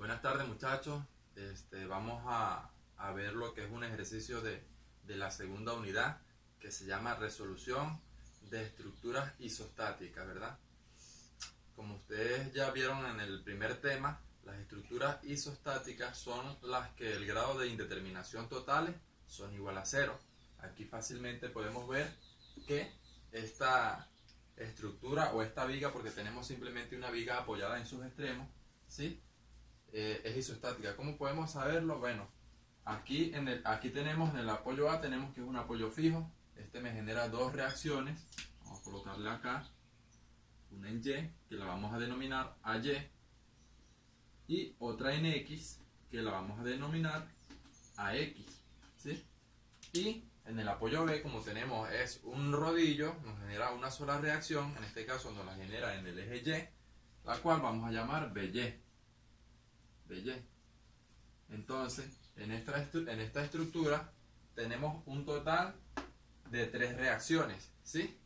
Buenas tardes, muchachos. Vamos a ver lo que es un ejercicio de la segunda unidad que se llama resolución de estructuras isostáticas, ¿verdad? Como ustedes ya vieron en el primer tema, las estructuras isostáticas son las que el grado de indeterminación totales son igual a cero. Aquí fácilmente podemos ver que esta estructura o esta viga, porque tenemos simplemente una viga apoyada en sus extremos, ¿sí? Es isostática. ¿Cómo podemos saberlo? Bueno, aquí tenemos en el apoyo A, tenemos que es un apoyo fijo. Este me genera dos reacciones. Vamos a colocarle acá una en Y, que la vamos a denominar AY, y otra en X, que la vamos a denominar AX, ¿sí? Y en el apoyo B, como tenemos es un rodillo, nos genera una sola reacción, en este caso nos la genera en el eje Y, la cual vamos a llamar BY. Entonces, en esta estructura tenemos un total de 3 reacciones, ¿sí?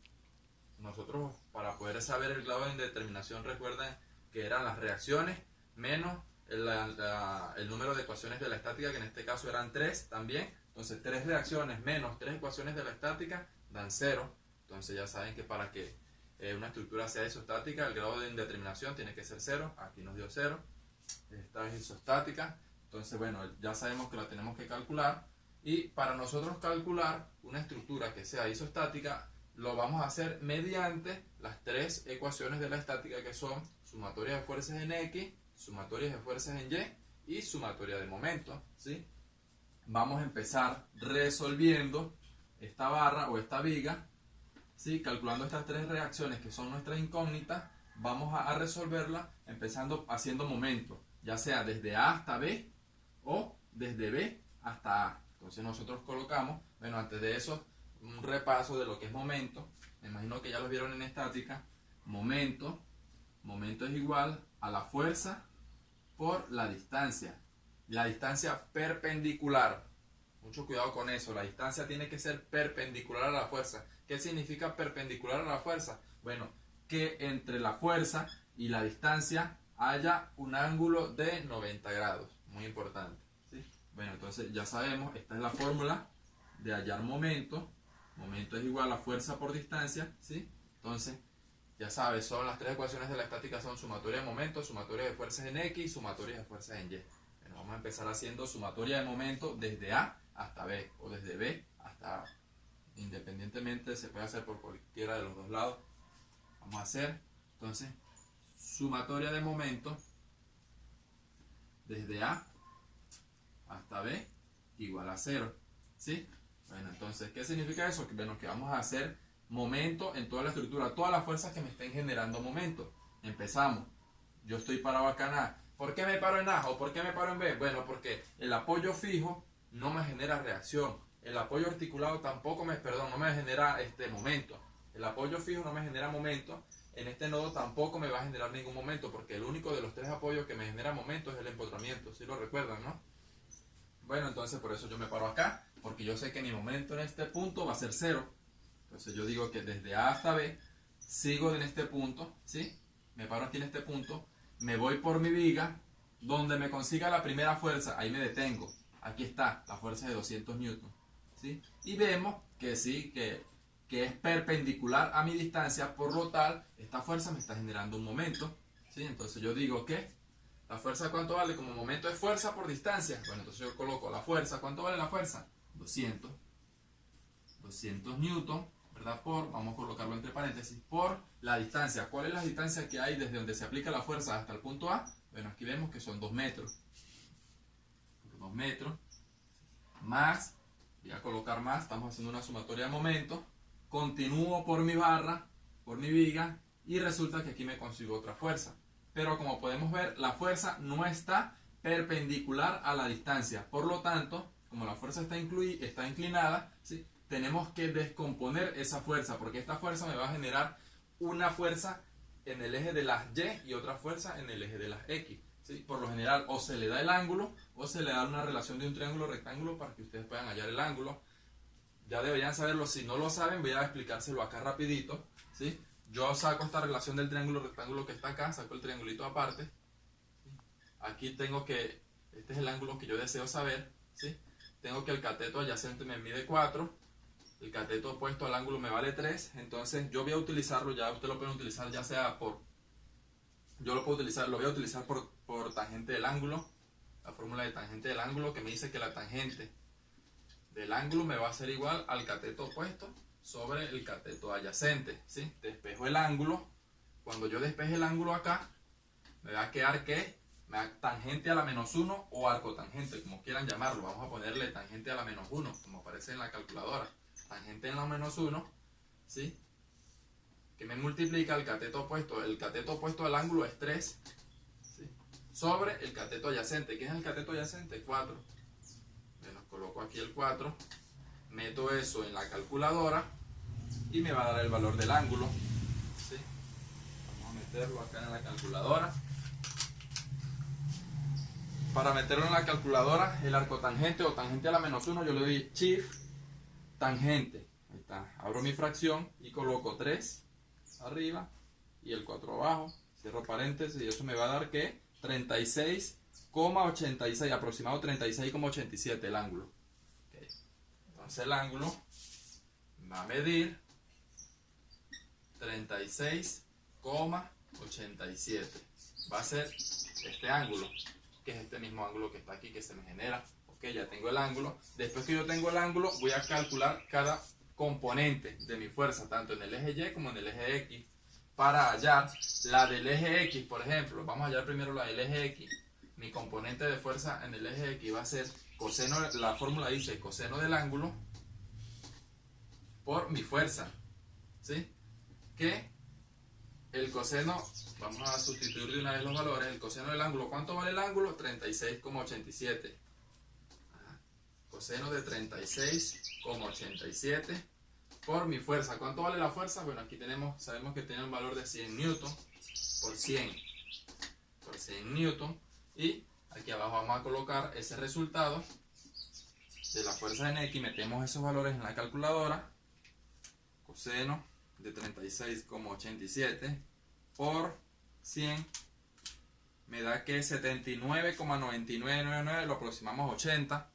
Nosotros, para poder saber el grado de indeterminación, recuerden que eran las reacciones menos el número de ecuaciones de la estática, que en este caso eran 3 también. Entonces 3 reacciones menos 3 ecuaciones de la estática dan 0. Entonces ya saben que para que una estructura sea isostática, el grado de indeterminación tiene que ser 0. Aquí nos dio 0. Esta es isostática. Entonces, bueno, ya sabemos que la tenemos que calcular. Y para nosotros calcular una estructura que sea isostática, lo vamos a hacer mediante las 3 ecuaciones de la estática, que son sumatoria de fuerzas en X, sumatorias de fuerzas en Y y sumatoria de momentos, ¿sí? Vamos a empezar resolviendo esta barra o esta viga, ¿sí? Calculando estas 3 reacciones que son nuestras incógnitas. Vamos a resolverla empezando haciendo momentos, ya sea desde A hasta B o desde B hasta A. Entonces nosotros colocamos, bueno, antes de eso, un repaso de lo que es momento. Me imagino que ya lo vieron en estática. Momento es igual a la fuerza por la distancia. La distancia perpendicular. Mucho cuidado con eso. La distancia tiene que ser perpendicular a la fuerza. ¿Qué significa perpendicular a la fuerza? Bueno, que entre la fuerza y la distancia haya un ángulo de 90 grados. Muy importante, ¿sí? Bueno, entonces ya sabemos, esta es la fórmula de hallar momento. Momento es igual a fuerza por distancia, ¿sí? Entonces, ya sabes, son las 3 ecuaciones de la estática, son sumatoria de momento, sumatoria de fuerzas en X y sumatoria de fuerzas en Y. Bueno, vamos a empezar haciendo sumatoria de momento desde A hasta B, o desde B hasta A. Independientemente, se puede hacer por cualquiera de los dos lados. Vamos a hacer, entonces, sumatoria de momento desde A hasta B igual a 0, ¿sí? Bueno, entonces, ¿qué significa eso? Que, bueno, que vamos a hacer momento en toda la estructura, todas las fuerzas que me estén generando momento. Empezamos. Yo estoy parado acá en A. ¿Por qué me paro en A o por qué me paro en B? Bueno, porque el apoyo fijo no me genera reacción. El apoyo articulado tampoco no me genera momento. El apoyo fijo no me genera momento. En este nodo tampoco me va a generar ningún momento, porque el único de los 3 apoyos que me genera momento es el empotramiento. ¿Sí lo recuerdan, no? Bueno, entonces por eso yo me paro acá, porque yo sé que mi momento en este punto va a ser 0. Entonces yo digo que desde A hasta B sigo en este punto, ¿sí? Me paro aquí en este punto, me voy por mi viga, donde me consiga la primera fuerza, ahí me detengo. Aquí está, la fuerza de 200 newton, ¿sí? Y vemos que sí, que es perpendicular a mi distancia, por lo tal, esta fuerza me está generando un momento, ¿sí? Entonces yo digo que la fuerza, ¿cuánto vale? Como momento es fuerza por distancia. Bueno, entonces yo coloco la fuerza. ¿Cuánto vale la fuerza? 200 newton, ¿verdad? Vamos a colocarlo entre paréntesis, por la distancia. ¿Cuál es la distancia que hay desde donde se aplica la fuerza hasta el punto A? Bueno, aquí vemos que son 2 metros. 2 metros. Más, voy a colocar más, estamos haciendo una sumatoria de momentos. Continúo por mi barra, por mi viga, y resulta que aquí me consigo otra fuerza. Pero como podemos ver, la fuerza no está perpendicular a la distancia. Por lo tanto, como la fuerza está inclinada, ¿sí? Tenemos que descomponer esa fuerza, porque esta fuerza me va a generar una fuerza en el eje de las Y y otra fuerza en el eje de las X, ¿sí? Por lo general, o se le da el ángulo, o se le da una relación de un triángulo rectángulo para que ustedes puedan hallar el ángulo. Ya deberían saberlo. Si no lo saben, voy a explicárselo acá rapidito, ¿sí? Yo saco esta relación del triángulo rectángulo que está acá, saco el triangulito aparte. Aquí aquí tengo que, este es el ángulo que yo deseo saber, ¿sí? Tengo que el cateto adyacente me mide 4, el cateto opuesto al ángulo me vale 3, entonces yo voy a utilizarlo, ya usted lo puede utilizar ya sea por, yo lo puedo utilizar, lo voy a utilizar por tangente del ángulo, la fórmula de tangente del ángulo que me dice que la tangente del ángulo me va a ser igual al cateto opuesto sobre el cateto adyacente, ¿sí? Despejo el ángulo, cuando yo despeje el ángulo acá, me va a quedar que tangente a la menos 1 o arco tangente, como quieran llamarlo. Vamos a ponerle tangente a la menos 1, como aparece en la calculadora. Tangente en la menos 1, ¿sí? Que me multiplica el cateto opuesto. El cateto opuesto al ángulo es 3, ¿sí? Sobre el cateto adyacente. ¿Qué es el cateto adyacente? 4. Bueno, coloco aquí el 4, meto eso en la calculadora y me va a dar el valor del ángulo, ¿sí? Vamos a meterlo acá en la calculadora. Para meterlo en la calculadora, el arco tangente o tangente a la menos 1, yo le doy shift tangente. Ahí está. Abro mi fracción y coloco 3 arriba y el 4 abajo. Cierro paréntesis y eso me va a dar que 36,86, aproximado 36,87 el ángulo. Okay. Entonces el ángulo va a medir 36,87. Va a ser este ángulo, que es este mismo ángulo que está aquí, que se me genera. Ok, ya tengo el ángulo. Después que yo tengo el ángulo, voy a calcular cada componente de mi fuerza, tanto en el eje Y como en el eje X, para hallar la del eje X, por ejemplo. Vamos a hallar primero la del eje X. Mi componente de fuerza en el eje X va a ser coseno, la fórmula dice coseno del ángulo por mi fuerza, ¿sí? Que el coseno, vamos a sustituir de una vez los valores, el coseno del ángulo, ¿cuánto vale el ángulo? 36,87. Coseno de 36,87 por mi fuerza. ¿Cuánto vale la fuerza? Bueno, aquí sabemos que tiene un valor de 100 newton por 100 newton, y aquí abajo vamos a colocar ese resultado de la fuerza en X, metemos esos valores en la calculadora. Coseno de 36,87 por 100 me da que 79,9999, lo aproximamos a 80.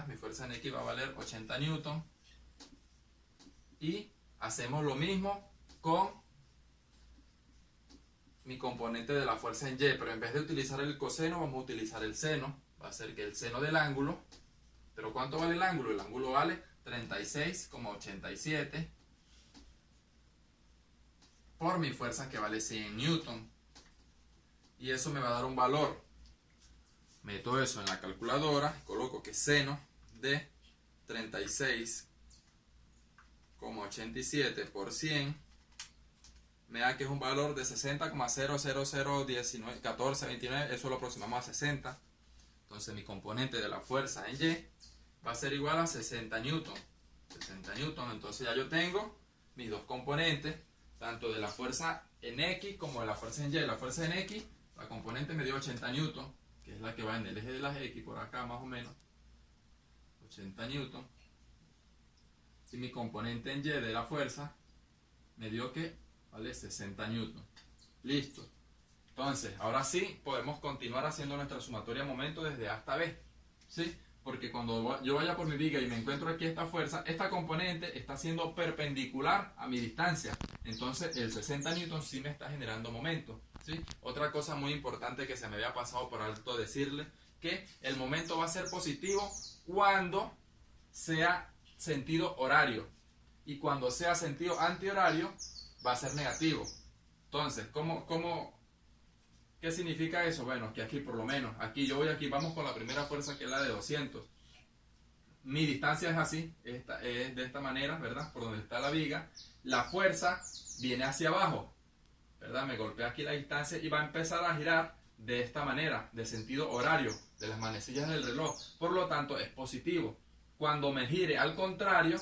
Mi fuerza en X va a valer 80 newton. Y hacemos lo mismo con mi componente de la fuerza en Y, pero en vez de utilizar el coseno vamos a utilizar el seno. Va a ser que el seno del ángulo, pero ¿cuánto vale el ángulo? El ángulo vale 36,87 por mi fuerza, que vale 100 newton, y eso me va a dar un valor. Meto eso en la calculadora, coloco que seno de 36,87 por 100 me da que es un valor de 60,0001429, eso lo aproximamos a 60. Entonces mi componente de la fuerza en Y va a ser igual a 60 newton. Entonces ya yo tengo mis dos componentes, tanto de la fuerza en X como de la fuerza en Y. La fuerza en X, la componente me dio 80 newton, que es la que va en el eje de las X, por acá más o menos, 80 newton. Y mi componente en Y de la fuerza me dio que vale 60 newton. Listo. Entonces, ahora sí podemos continuar haciendo nuestra sumatoria momento desde A hasta B, ¿sí? Porque cuando yo vaya por mi viga y me encuentro aquí esta fuerza, esta componente está siendo perpendicular a mi distancia. Entonces el 60 newton sí me está generando momento, ¿sí? Otra cosa muy importante que se me había pasado por alto decirle, que el momento va a ser positivo cuando sea sentido horario, y cuando sea sentido antihorario va a ser negativo. Entonces, ¿qué significa eso? Bueno, que aquí por lo menos, aquí vamos con la primera fuerza, que es la de 200. Mi distancia es así, es de esta manera, ¿verdad? Por donde está la viga. La fuerza viene hacia abajo, ¿verdad? Me golpea aquí la distancia y va a empezar a girar de esta manera, de sentido horario, de las manecillas del reloj. Por lo tanto, es positivo. Cuando me gire al contrario,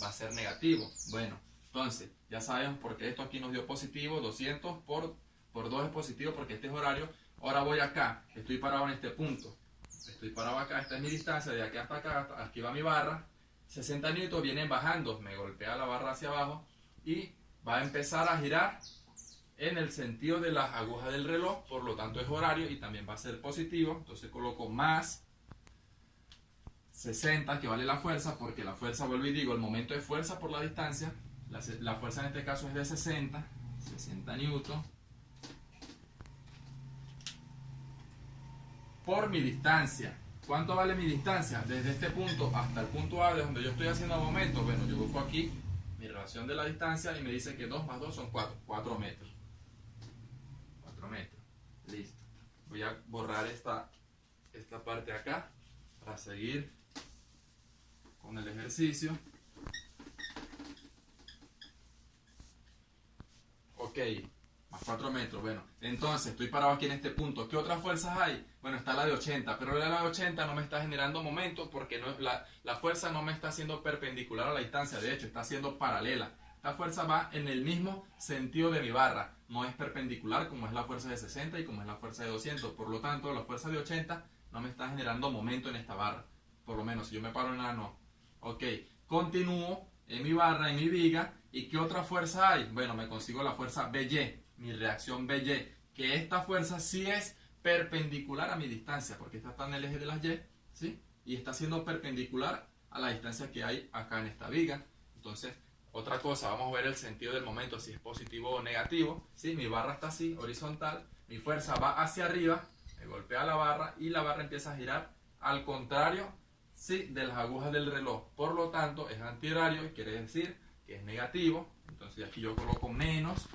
va a ser negativo. Bueno, entonces, ya sabemos por qué esto aquí nos dio positivo. 200 por 2 es positivo porque este es horario. Ahora voy acá, estoy parado en este punto. Estoy parado acá, esta es mi distancia, de aquí hasta acá, aquí va mi barra. 60 newton vienen bajando, me golpea la barra hacia abajo y va a empezar a girar en el sentido de las agujas del reloj, por lo tanto es horario y también va a ser positivo. Entonces coloco más 60, que vale la fuerza, porque la fuerza, vuelvo y digo, el momento es fuerza por la distancia. La fuerza en este caso es de 60 newton por mi distancia. ¿Cuánto vale mi distancia? Desde este punto hasta el punto A, de donde yo estoy haciendo el momento. Bueno, yo busco aquí mi relación de la distancia y me dice que 2 más 2 son 4 metros. 4 metros. Listo. Voy a borrar esta parte acá para seguir con el ejercicio. Ok, más 4 metros. Bueno, entonces estoy parado aquí en este punto. ¿Qué otras fuerzas hay? Bueno, está la de 80, pero la de 80 no me está generando momento porque no, la fuerza no me está haciendo perpendicular a la distancia. De hecho, está siendo paralela. La fuerza va en el mismo sentido de mi barra. No es perpendicular como es la fuerza de 60 y como es la fuerza de 200. Por lo tanto, la fuerza de 80 no me está generando momento en esta barra. Por lo menos, si yo me paro en la no. Ok, continúo en mi barra, en mi viga. ¿Y qué otra fuerza hay? Bueno, me consigo la fuerza BY, mi reacción BY, que esta fuerza sí es perpendicular a mi distancia, porque esta está en el eje de las Y, ¿sí? Y está siendo perpendicular a la distancia que hay acá en esta viga. Entonces, otra cosa, vamos a ver el sentido del momento, si es positivo o negativo, ¿sí? Mi barra está así, horizontal, mi fuerza va hacia arriba, me golpea la barra y la barra empieza a girar al contrario, ¿sí?, de las agujas del reloj. Por lo tanto, es antihorario y quiere decir que es negativo. Entonces aquí yo coloco menos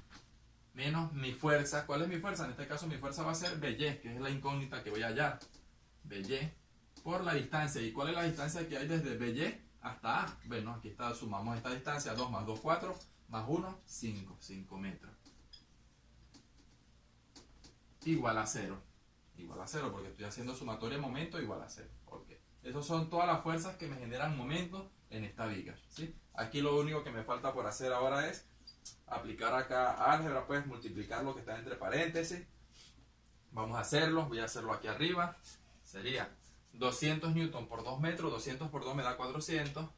mi fuerza. ¿Cuál es mi fuerza? En este caso mi fuerza va a ser BY, que es la incógnita que voy a hallar. BY por la distancia. ¿Y cuál es la distancia que hay desde BY hasta A? Bueno, aquí está, sumamos esta distancia, 2 más 2, 4, más 1, 5 metros. Igual a 0. Igual a 0, porque estoy haciendo sumatoria de momento igual a 0. Okay. Esas son todas las fuerzas que me generan momento en esta viga, ¿sí? Aquí lo único que me falta por hacer ahora es aplicar acá álgebra, pues multiplicar lo que está entre paréntesis. Vamos a hacerlo, voy a hacerlo aquí arriba. Sería 200 newton por 2 metros, 200 por 2 me da 400.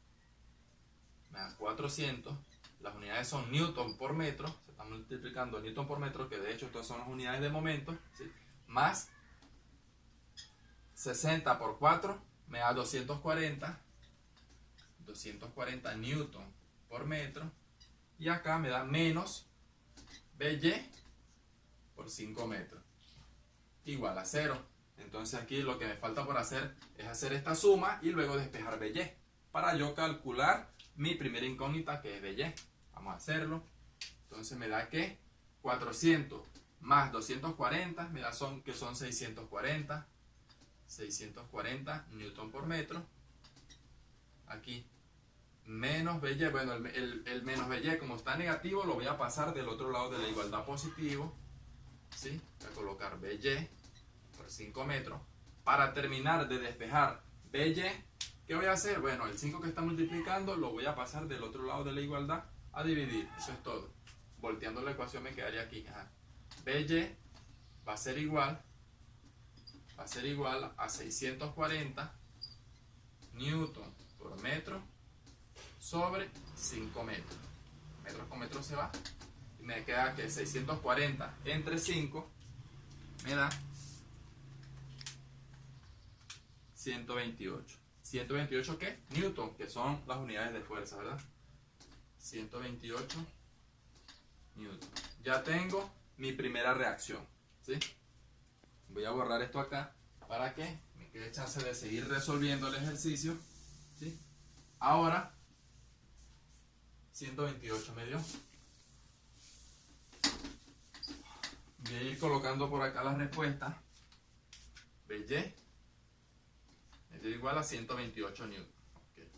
Me da 400. Las unidades son newton por metro, se están multiplicando newton por metro, que de hecho estas son las unidades de momento, ¿sí? Más 60 por 4 me da 240 newton por metro, y acá me da menos BY por 5 metros igual a 0. Entonces aquí lo que me falta por hacer es hacer esta suma y luego despejar BY para yo calcular mi primera incógnita, que es BY. Vamos a hacerlo. Entonces me da que 400 más 240 me da que son 640 newton por metro. Aquí menos BY, bueno, el menos BY, como está negativo, lo voy a pasar del otro lado de la igualdad positivo, ¿sí? Voy a colocar BY por 5 metros. Para terminar de despejar BY, ¿qué voy a hacer? Bueno, el 5 que está multiplicando lo voy a pasar del otro lado de la igualdad a dividir. Eso es todo. Volteando la ecuación me quedaría aquí. BY va a ser igual a 640 newton por metro sobre 5 metros. Metros con metros se va. Y me queda que 640 entre 5 me da 128. ¿128 qué? Newton, que son las unidades de fuerza, ¿verdad? 128 newton. Ya tengo mi primera reacción, ¿sí? Voy a borrar esto acá para que me quede chance de seguir resolviendo el ejercicio, ¿sí? Ahora 128 me dio. Voy a ir colocando por acá la respuesta. BY me dio igual a 128 newton. Okay.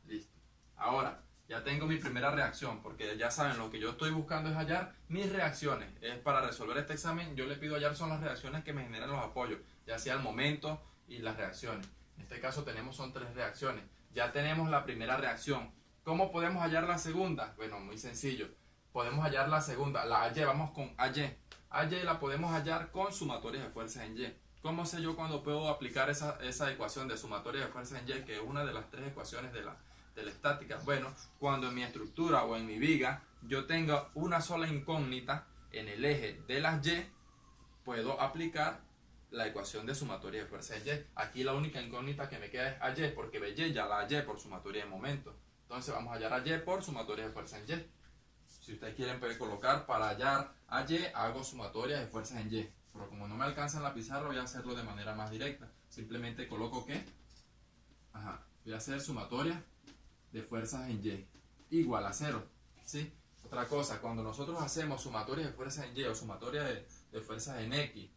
Listo. Ahora ya tengo mi primera reacción, porque ya saben, lo que yo estoy buscando es hallar mis reacciones. Es para resolver este examen, yo le pido hallar son las reacciones que me generan los apoyos, ya sea el momento y las reacciones. En este caso son 3 reacciones. Ya tenemos la primera reacción. ¿Cómo podemos hallar la segunda? Bueno, muy sencillo. Podemos hallar la segunda, la AY, vamos con AY. AY la podemos hallar con sumatorias de fuerzas en Y. ¿Cómo sé yo cuando puedo aplicar esa ecuación de sumatoria de fuerzas en Y, que es una de las 3 ecuaciones de la estática? Bueno, cuando en mi estructura o en mi viga yo tenga una sola incógnita en el eje de las Y, puedo aplicar la ecuación de sumatoria de fuerza en Y. Aquí la única incógnita que me queda es a Y, porque BY ya la hallé por sumatoria de momento. Entonces vamos a hallar a Y por sumatoria de fuerza en Y. Si ustedes quieren pueden colocar para hallar a Y, hago sumatoria de fuerzas en Y. Pero como no me alcanza en la pizarra, voy a hacerlo de manera más directa. Simplemente coloco que voy a hacer sumatoria de fuerzas en Y igual a 0. ¿Sí? Otra cosa, cuando nosotros hacemos sumatoria de fuerzas en Y o sumatoria de fuerzas en X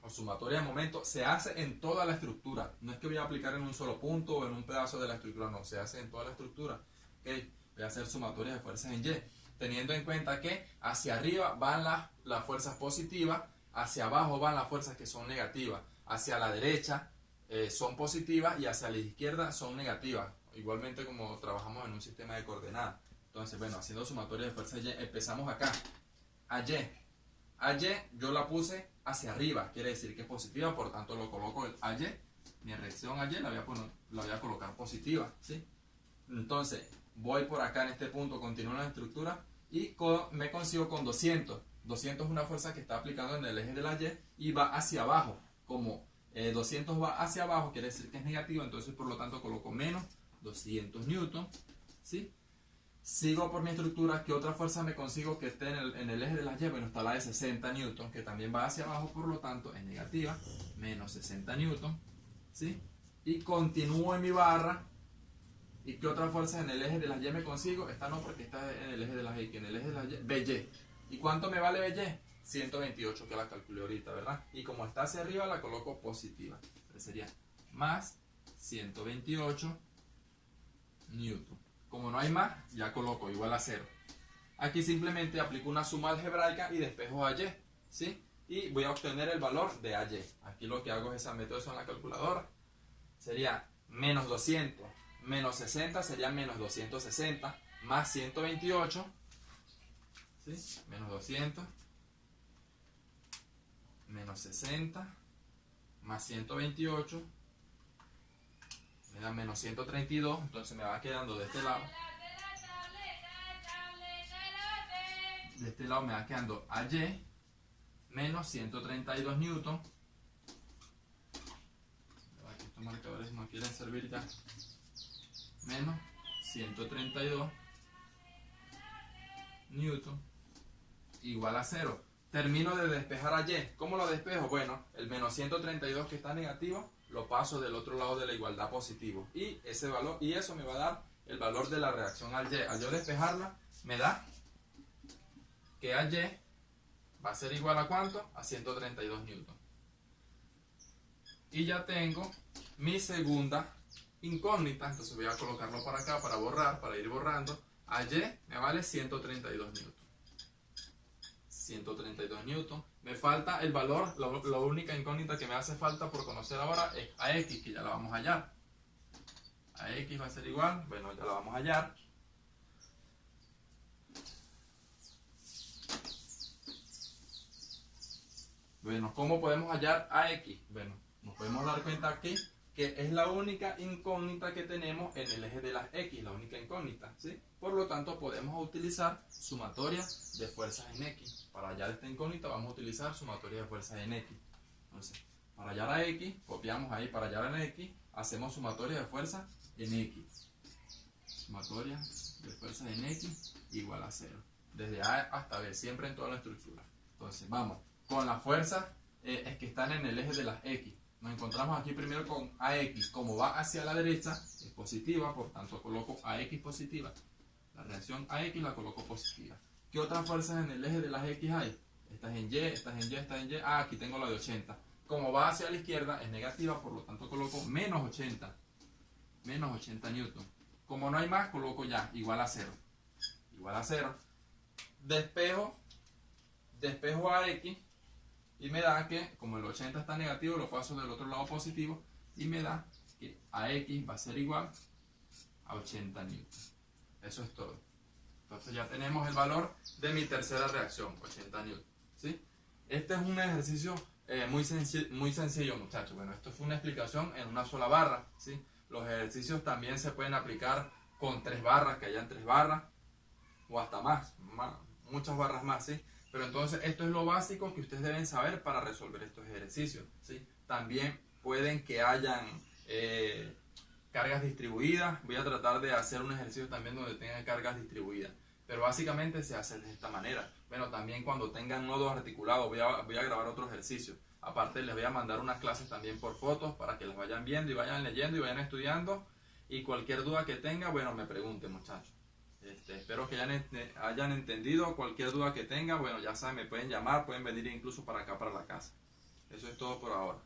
o sumatoria de momento, se hace en toda la estructura. No es que voy a aplicar en un solo punto o en un pedazo de la estructura, no, se hace en toda la estructura. ¿Okay? Voy a hacer sumatoria de fuerzas en Y, teniendo en cuenta que hacia arriba van las fuerzas positivas, hacia abajo van las fuerzas que son negativas, hacia la derecha son positivas y hacia la izquierda son negativas, igualmente como trabajamos en un sistema de coordenadas. Entonces, bueno, haciendo sumatoria de fuerzas Y, empezamos acá. A Y yo la puse hacia arriba, quiere decir que es positiva, por tanto lo coloco el A Y, mi reacción A Y la voy a colocar positiva, ¿sí? Entonces, voy por acá en este punto, continúo la estructura y me consigo con 200. 200 es una fuerza que está aplicando en el eje de la Y y va hacia abajo. Como 200 va hacia abajo, quiere decir que es negativo, entonces por lo tanto coloco menos 200 newton, ¿sí? Sigo por mi estructura. ¿Qué otra fuerza me consigo que esté en el eje de la Y? Bueno, está la de 60 newton, que también va hacia abajo, por lo tanto es negativa, menos 60 newton, ¿sí? Y continúo en mi barra. ¿Y qué otra fuerza en el eje de las Y me consigo? Esta no, porque está en el eje de las X, en el eje de las Y, BY. ¿Y cuánto me vale BY? 128, que la calculé ahorita, ¿verdad? Y como está hacia arriba, la coloco positiva. Entonces sería más 128 newton. Como no hay más, ya coloco igual a 0. Aquí simplemente aplico una suma algebraica y despejo a Y, ¿sí? Y voy a obtener el valor de AY. Aquí lo que hago es esa método en la calculadora. Sería menos 200. Menos 60 sería menos 260 más 128, ¿sí? Menos 200 menos 60 más 128 me da menos 132, entonces me va quedando de este lado me va quedando AY menos 132 newton. Aquí estos marcadores no quieren servir ya. Menos 132 newton igual a 0. Termino de despejar a Y. ¿Cómo lo despejo? Bueno, el menos 132 que está negativo lo paso del otro lado de la igualdad positivo. Y ese valor, y eso me va a dar el valor de la reacción al Y. Al yo despejarla, me da que a Y va a ser igual a ¿cuánto? A 132 newton. Y ya tengo mi segunda incógnita, entonces voy a colocarlo para acá para borrar, para ir borrando. A Y me vale 132 newton. 132 newton. Me falta el valor, la única incógnita que me hace falta por conocer ahora es a X, que ya la vamos a hallar. A X va a ser igual, bueno, ya la vamos a hallar. Bueno, ¿cómo podemos hallar a X? Bueno, nos podemos dar cuenta aquí que es la única incógnita que tenemos en el eje de las X, la única incógnita, ¿sí? Por lo tanto, podemos utilizar sumatoria de fuerzas en X. Para hallar esta incógnita vamos a utilizar sumatoria de fuerzas en X. Entonces, para hallar a X, copiamos ahí, para hallar a X, hacemos sumatoria de fuerzas en X. Sumatoria de fuerzas en X igual a 0. Desde A hasta B, siempre en toda la estructura. Entonces, vamos, con las fuerzas es que están en el eje de las X. Nos encontramos aquí primero con AX, como va hacia la derecha, es positiva, por tanto coloco AX positiva. La reacción AX la coloco positiva. ¿Qué otras fuerzas en el eje de las X hay? Esta es en Y, esta es en Y, esta es en Y. Ah, aquí tengo la de 80. Como va hacia la izquierda es negativa, por lo tanto coloco menos 80. Menos 80 newton. Como no hay más, coloco ya igual a 0. Igual a 0. Despejo a X. Y me da que, como el 80 está negativo, lo paso del otro lado positivo. Y me da que AX va a ser igual a 80 newton. Eso es todo. Entonces ya tenemos el valor de mi tercera reacción, 80 newton. ¿Sí? Este es un ejercicio muy sencillo, muchachos. Bueno, esto fue una explicación en una sola barra. ¿Sí? Los ejercicios también se pueden aplicar con 3 barras, que hayan 3 barras. O hasta más, muchas barras más. ¿Sí? Pero entonces esto es lo básico que ustedes deben saber para resolver estos ejercicios, ¿sí? También pueden que hayan cargas distribuidas. Voy a tratar de hacer un ejercicio también donde tengan cargas distribuidas. Pero básicamente se hace de esta manera. Bueno, también cuando tengan nodos articulados voy a grabar otro ejercicio. Aparte les voy a mandar unas clases también por fotos para que las vayan viendo y vayan leyendo y vayan estudiando. Y cualquier duda que tenga, bueno, me pregunten, muchachos. Espero que hayan entendido. Cualquier duda que tengan, bueno, ya saben, me pueden llamar, pueden venir incluso para acá, para la casa. Eso es todo por ahora.